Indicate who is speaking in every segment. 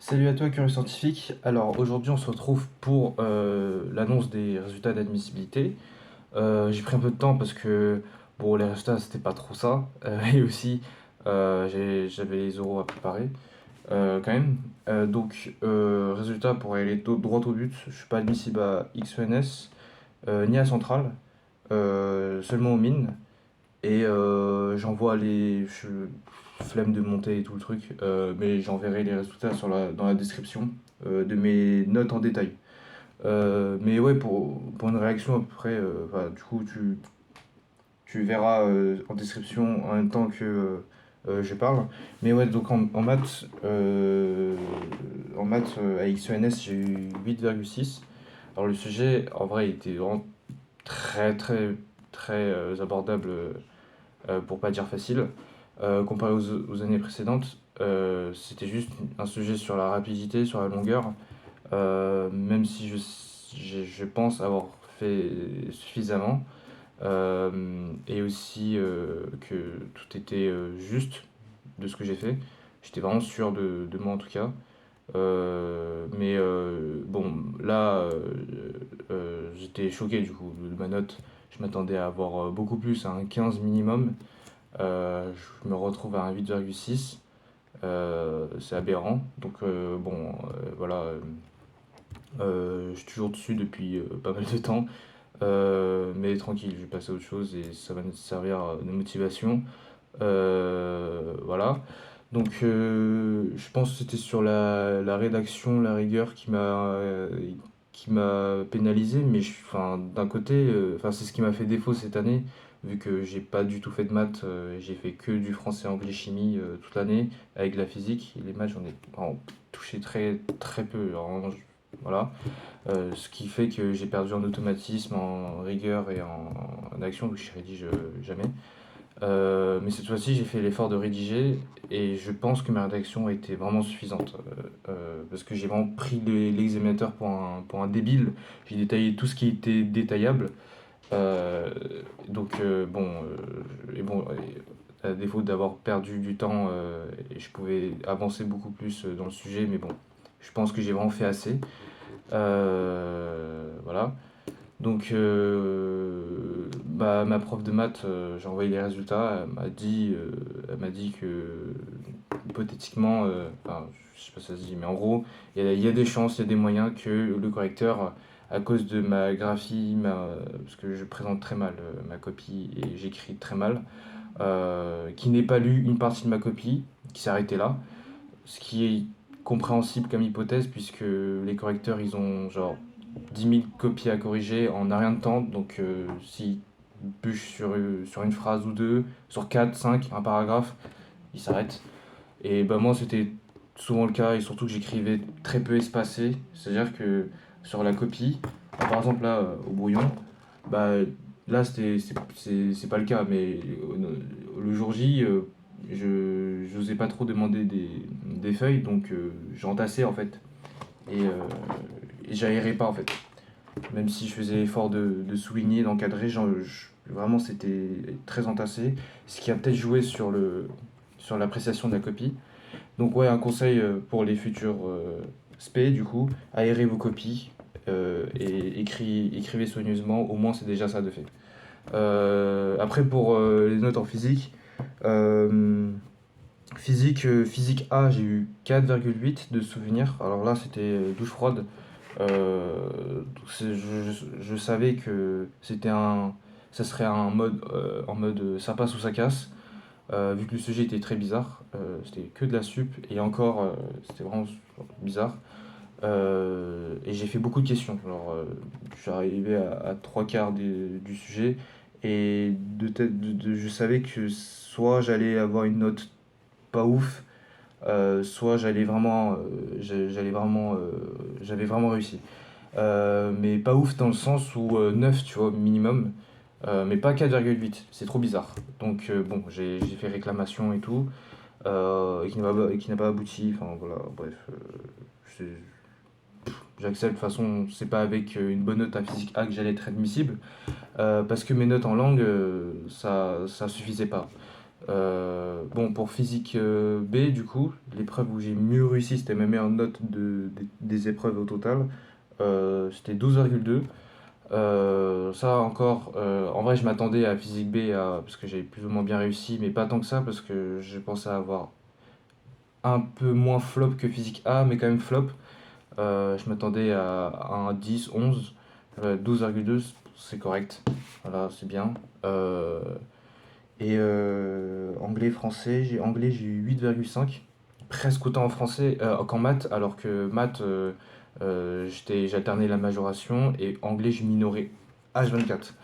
Speaker 1: Salut à toi, curieux scientifique. Alors aujourd'hui, on se retrouve pour l'annonce des résultats d'admissibilité. J'ai pris un peu de temps parce que bon, les résultats c'était pas trop ça, et aussi j'avais les oraux à préparer quand même. Résultat pour aller droit au but, je suis pas admissible à XENS ni à Centrale, seulement aux mines. Et j'envoie flemme de monter et tout le truc, mais j'enverrai les résultats dans la description de mes notes en détail. Mais ouais, pour une réaction à peu près, enfin, du coup, tu verras en description en même temps que je parle. Mais ouais, donc en maths à XENS, j'ai eu 8,6. Alors le sujet, en vrai, il était vraiment très, très, très abordable pour pas dire facile. Comparé aux années précédentes, c'était juste un sujet sur la rapidité, sur la longueur, même si je pense avoir fait suffisamment, et aussi que tout était juste de ce que j'ai fait. J'étais vraiment sûr de moi en tout cas. Bon, là, j'étais choqué du coup de ma note. Je m'attendais à avoir beaucoup plus, à un 15 minimum. Je me retrouve à un 8,6. C'est aberrant. Voilà. Je suis toujours dessus depuis pas mal de temps. Mais tranquille, je vais passer à autre chose et ça va nous servir de motivation. Voilà. Je pense que c'était sur la rédaction, la rigueur qui m'a pénalisé, mais enfin, d'un côté, enfin, c'est ce qui m'a fait défaut cette année, vu que j'ai pas du tout fait de maths, j'ai fait que du français, anglais, chimie toute l'année, avec la physique. Et les maths, j'en ai vraiment touché très, très peu. Alors, vraiment, voilà. Ce qui fait que j'ai perdu en automatisme, en rigueur et en action, donc je rédige jamais. Mais cette fois-ci, j'ai fait l'effort de rédiger et je pense que ma rédaction a été vraiment suffisante. Parce que j'ai vraiment pris l'examinateur pour un débile. J'ai détaillé tout ce qui était détaillable. Euh, à défaut d'avoir perdu du temps, et je pouvais avancer beaucoup plus dans le sujet, mais bon, je pense que j'ai vraiment fait assez. Voilà. Ma prof de maths, j'ai envoyé les résultats, elle m'a dit que, hypothétiquement, enfin, je sais pas si ça se dit, mais en gros, il y a des chances, il y a des moyens que le correcteur, à cause de ma graphie, parce que je présente très mal ma copie et j'écris très mal, qui n'ait pas lu une partie de ma copie, qui s'est arrêté là, ce qui est compréhensible comme hypothèse, puisque les correcteurs, ils ont genre 10 000 copies à corriger en un rien de temps. S'ils bûchent sur une phrase ou deux, sur 4 5 un paragraphe, ils s'arrêtent. Et bah, moi, c'était souvent le cas, et surtout que j'écrivais très peu espacé. C'est-à-dire que sur la copie, par exemple là, au brouillon, bah, là, c'est pas le cas, mais le jour J, je n'osais pas trop demander des feuilles, donc j'entassais en fait. Et j'aérais pas en fait. Même si je faisais l'effort de souligner, d'encadrer, vraiment c'était très entassé. Ce qui a peut-être joué sur l'appréciation de la copie. Donc ouais, un conseil pour les futurs spé, du coup, aérez vos copies et écrivez soigneusement, au moins c'est déjà ça de fait. Après pour les notes en physique, euh, physique A, j'ai eu 4,8 de souvenir. Alors là, c'était douche froide. Je savais que ça serait en mode ça passe ou ça casse, vu que le sujet était très bizarre. C'était que de la sup et encore, c'était vraiment bizarre. Et j'ai fait beaucoup de questions. Je suis arrivé à trois quarts du sujet et je savais que soit j'allais avoir une note pas ouf, soit j'avais vraiment réussi. Mais pas ouf dans le sens où 9, tu vois, minimum. Mais pas 4,8, c'est trop bizarre. Bon, j'ai fait réclamation et tout, et qui n'a pas abouti. Enfin voilà, bref. J'accepte, de toute façon, c'est pas avec une bonne note à physique A que j'allais être admissible, parce que mes notes en langue, ça suffisait pas. Bon, pour physique B, du coup, l'épreuve où j'ai mieux réussi, c'était ma meilleure note des épreuves au total. C'était 12,2. Ça encore, en vrai, je m'attendais à physique B parce que j'avais plus ou moins bien réussi, mais pas tant que ça parce que je pensais avoir un peu moins flop que physique A, mais quand même flop. Je m'attendais à un 10, 11. 12,2, c'est correct. Voilà, c'est bien. Euh, anglais, français, j'ai eu 8,5. Presque autant en français qu'en maths, alors que maths, j'alternais la majoration et anglais, je minorais H24.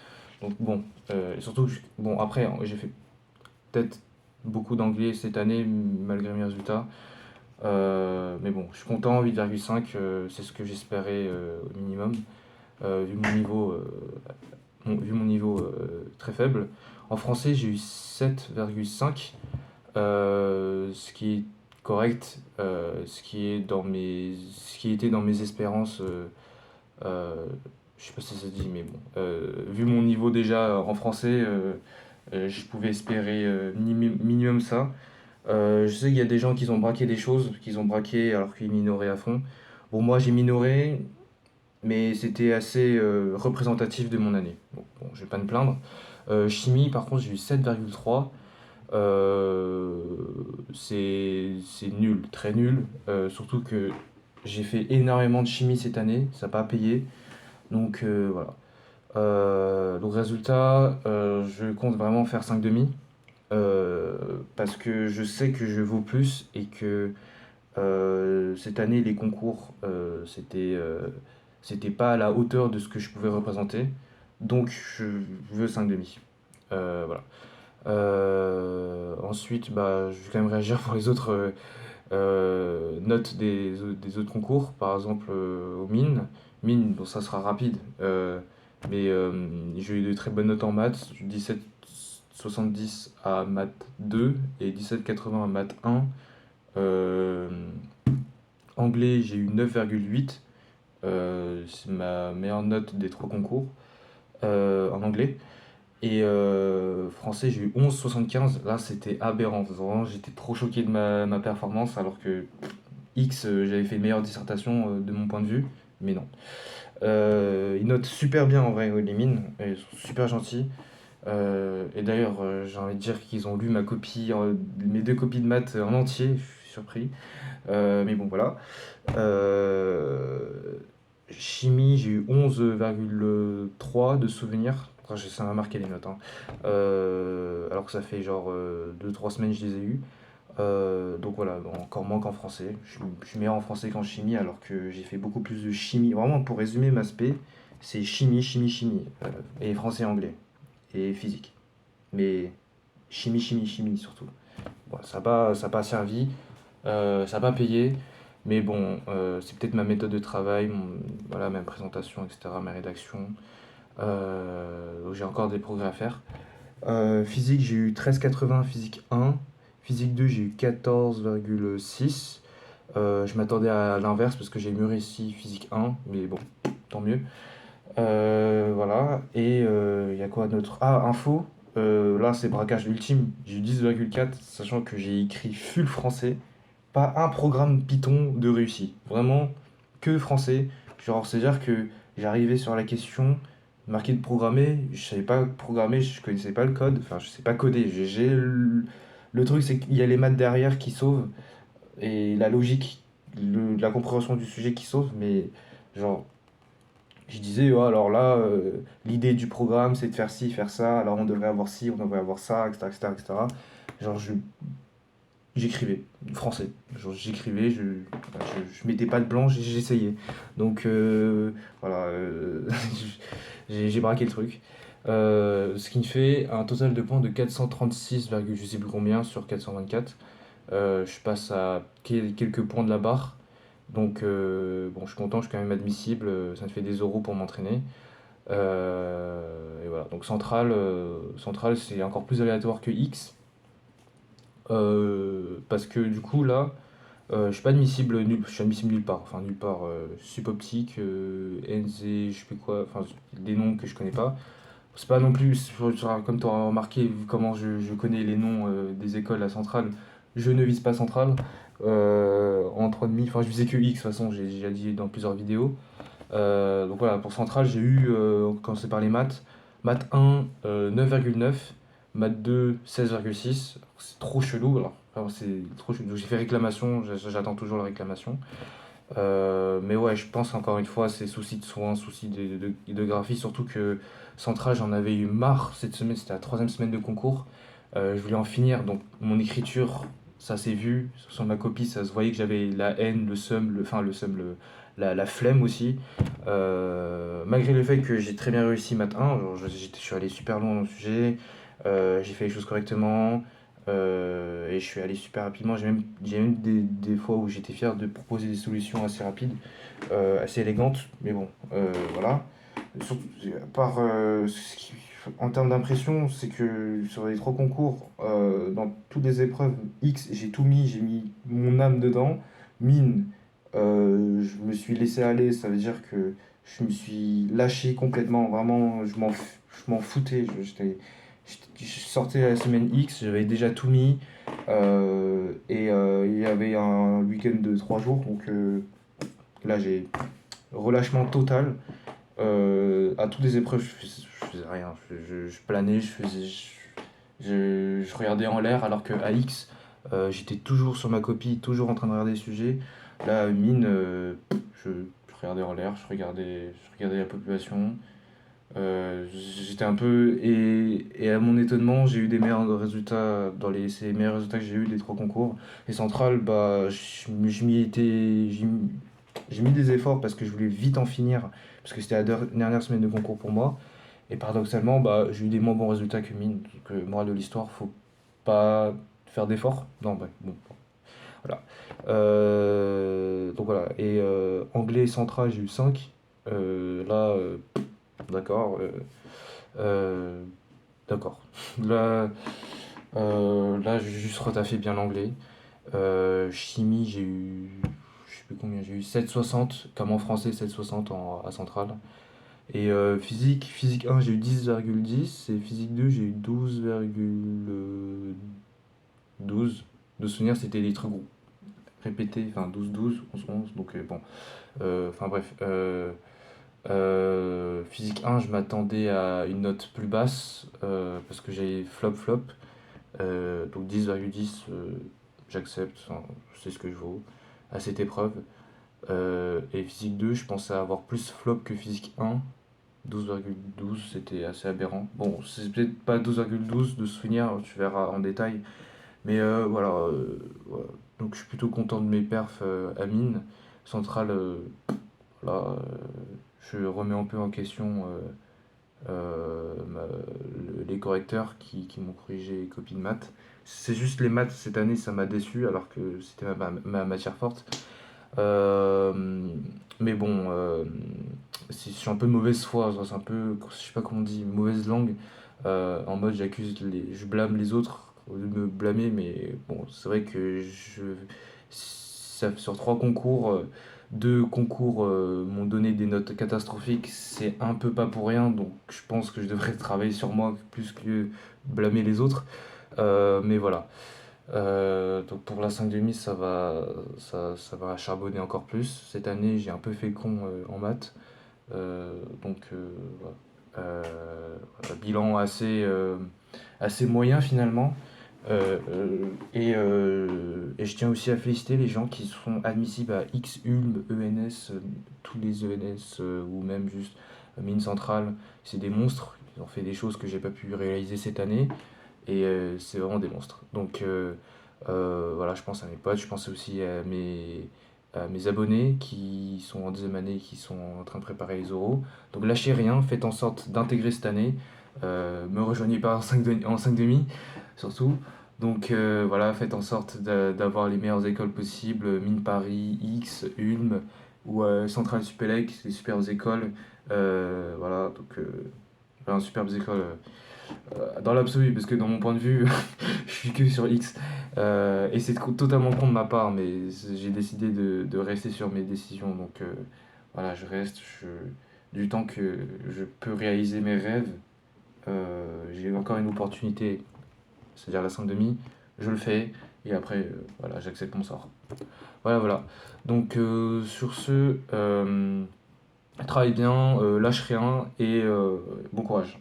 Speaker 1: Donc bon, et surtout, bon, après, j'ai fait peut-être beaucoup d'anglais cette année, malgré mes résultats. Mais bon, je suis content, 8,5, c'est ce que j'espérais au minimum, vu mon niveau, vu mon niveau très faible. En français, j'ai eu 7,5, ce qui est correct, ce qui était dans mes espérances. Euh, je sais pas si ça se dit, mais bon. Vu mon niveau déjà en français, je pouvais espérer minimum ça. Je sais qu'il y a des gens qui ont braqué des choses, qu'ils ont braqué alors qu'ils minoraient à fond. Bon, moi j'ai minoré, mais c'était assez représentatif de mon année. Bon, je vais pas me plaindre. Chimie, par contre, j'ai eu 7,3. Euh, c'est nul, très nul. Surtout que j'ai fait énormément de chimie cette année, ça n'a pas payé. Donc voilà. Donc résultat, je compte vraiment faire 5 demi. Parce que je sais que je vaux plus et que cette année, les concours, c'était pas à la hauteur de ce que je pouvais représenter. Donc, je veux 5 demi. Voilà. Ensuite, bah, je vais quand même réagir pour les autres notes des autres concours. Par exemple, aux mines. Mines, bon, ça sera rapide. Mais j'ai eu de très bonnes notes en maths. 17,70 à maths 2 et 17,80 à maths 1. Euh, Anglais, j'ai eu 9,8. C'est ma meilleure note des trois concours en anglais. Et français, j'ai eu 11,75. Là, c'était aberrant. Vraiment, j'étais trop choqué de ma performance, alors que X, j'avais fait une meilleure dissertation de mon point de vue. Mais non. Ils notent super bien en vrai, les mines. Ils sont super gentils. Et d'ailleurs, j'ai envie de dire qu'ils ont lu mes deux copies de maths en entier. Je suis surpris. Mais bon, voilà. Euh, Chimie, j'ai eu 11,3 de souvenirs. Enfin, ça m'a marqué les notes, hein. Alors que ça fait genre 2-3 semaines que je les ai eues. Donc voilà, bon, encore moins qu'en français. Je suis meilleur en français qu'en chimie alors que j'ai fait beaucoup plus de chimie. Vraiment, pour résumer ma spé, c'est chimie, chimie, chimie. Et français, anglais. Et physique. Mais chimie, chimie, chimie surtout. Bon, ça a pas servi. Ça n'a pas payé, mais bon, c'est peut-être ma méthode de travail, voilà, ma présentation, etc., ma rédaction. Donc j'ai encore des progrès à faire. Physique, j'ai eu 13,80, physique 1. Physique 2, j'ai eu 14,6. Je m'attendais à l'inverse parce que j'ai mieux réussi physique 1, mais bon, tant mieux. Voilà, et il y a quoi d'autre? Ah, info, là c'est braquage ultime. J'ai eu 10,4, sachant que j'ai écrit full français. Pas un programme Python de réussi. Vraiment, que français. Genre, c'est-à-dire que j'arrivais sur la question marqué de programmer, je savais pas programmer, je connaissais pas le code, enfin, je sais pas coder. Le truc, c'est qu'il y a les maths derrière qui sauvent, et la logique, la compréhension du sujet qui sauve, mais genre, je disais, oh, alors là, l'idée du programme, c'est de faire ci, faire ça, alors on devrait avoir ci, on devrait avoir ça, etc., etc., etc. Genre, j'écrivais français. Genre, j'écrivais, je mettais pas de blanc, j'essayais. Donc voilà, j'ai braqué le truc. Ce qui me fait un total de points de 436, je sais plus combien sur 424. Je passe à quelques points de la barre. Donc bon, je suis content, je suis quand même admissible. Ça me fait des euros pour m'entraîner. Et voilà, donc central c'est encore plus aléatoire que X. Parce que du coup là, je suis pas admissible je suis admissible nulle part. Enfin nulle part. Suboptique, NZ, je sais plus quoi. Enfin des noms que je connais pas. C'est pas non plus, comme tu auras remarqué, vu comment je connais les noms des écoles à Centrale, je ne vise pas Centrale. En 3,5, enfin je visais que X, de toute façon, j'ai déjà dit dans plusieurs vidéos. Donc voilà, pour Centrale, j'ai eu, on commençait par les maths. Maths 1, 9,9. Maths 2, 16,6. C'est trop chelou, alors. Enfin, c'est trop chelou. Donc j'ai fait réclamation, j'attends toujours la réclamation. Mais ouais, je pense encore une fois, c'est souci de soins, souci de graphie, surtout que Centrale, j'en avais eu marre cette semaine, c'était la troisième semaine de concours. Je voulais en finir, donc mon écriture, ça s'est vu, sur ma copie, ça se voyait que j'avais la haine, le seum, enfin le seum, la flemme aussi. Malgré le fait que j'ai très bien réussi maths 1, genre, je suis allé super loin dans le sujet, j'ai fait les choses correctement, et je suis allé super rapidement. J'ai même des fois où j'étais fier de proposer des solutions assez rapides, assez élégantes, mais bon, voilà. Surtout, en termes d'impression, c'est que sur les trois concours, dans toutes les épreuves X, j'ai mis mon âme dedans. Mine, je me suis laissé aller, ça veut dire que je me suis lâché complètement, vraiment, je m'en foutais. Je sortais la semaine X, j'avais déjà tout mis, et il y avait un week-end de 3 jours, donc là j'ai relâchement total. À toutes les épreuves, je faisais rien. Je planais, je regardais en l'air, alors que à X, j'étais toujours sur ma copie, toujours en train de regarder les sujets. Là, à mine, je regardais en l'air, je regardais la population. J'étais un peu. Et à mon étonnement, j'ai eu des meilleurs résultats c'est les meilleurs résultats que j'ai eu des trois concours. Et Centrale, bah, je m'y étais. J'ai mis des efforts parce que je voulais vite en finir, parce que c'était la dernière semaine de concours pour moi. Et paradoxalement, bah, j'ai eu des moins bons résultats que mine. Donc, morale de l'histoire, faut pas faire d'efforts. Non, bah, bon, voilà. Donc voilà. Et anglais central, j'ai eu 5. Là, d'accord. Euh, d'accord. Là, là j'ai juste retaffé bien l'anglais. Chimie, j'ai eu. Je sais plus combien, j'ai eu 7,60, comme en français, 7,60 à centrale. Et physique 1, j'ai eu 10,10. Et physique 2, j'ai eu 12,12. De souvenir, c'était des trucs répétés, enfin 12, 12, 11, 11. Donc bon. Enfin bref. Physique 1, je m'attendais à une note plus basse, parce que j'ai flop flop. Donc 10,10, j'accepte, enfin, je sais ce que je vaux à cette épreuve. Et physique 2, je pensais avoir plus flop que physique 1. 12,12, c'était assez aberrant. Bon, c'est peut-être pas 12,12 de souvenir, tu verras en détail. Mais voilà, voilà. Donc je suis plutôt content de mes perfs à mine. Centrale, voilà, je remets un peu en question les correcteurs qui m'ont corrigé copie de maths. C'est juste les maths cette année, ça m'a déçu alors que c'était ma matière forte. Euh, mais bon, je suis un peu de mauvaise foi, genre, c'est un peu, je sais pas comment on dit, mauvaise langue, en mode je blâme les autres au lieu de me blâmer, mais bon, c'est vrai que sur trois concours, deux concours m'ont donné des notes catastrophiques, c'est un peu pas pour rien, donc je pense que je devrais travailler sur moi plus que blâmer les autres. Mais voilà. Donc pour la 5,5, ça va charbonner encore plus. Cette année, j'ai un peu fait le con en maths. Donc voilà. Voilà, bilan assez moyen finalement. Et je tiens aussi à féliciter les gens qui sont admissibles à X, ULM, ENS, tous les ENS, ou même juste Mine Centrale. C'est des monstres. Ils ont fait des choses que j'ai pas pu réaliser cette année. Et c'est vraiment des monstres. Donc voilà, je pense à mes potes, je pense aussi à mes abonnés qui sont en deuxième année, qui sont en train de préparer les oraux. Donc lâchez rien, faites en sorte d'intégrer cette année. Me rejoignez pas en 5 demi, surtout. Donc voilà, faites en sorte d'avoir les meilleures écoles possibles, Mine Paris, X, Ulm ou Centrale Supélec, c'est des superbes écoles. Voilà, donc enfin, superbes écoles. Dans l'absolu, parce que dans mon point de vue, je suis que sur X. Et c'est totalement con de ma part, mais j'ai décidé de rester sur mes décisions. Donc voilà, je reste. Du temps que je peux réaliser mes rêves, j'ai encore une opportunité, c'est-à-dire la 5 demi, je le fais, et après, voilà, j'accepte mon sort. Voilà, voilà. Donc, sur ce, travaille bien, lâche rien, et bon courage.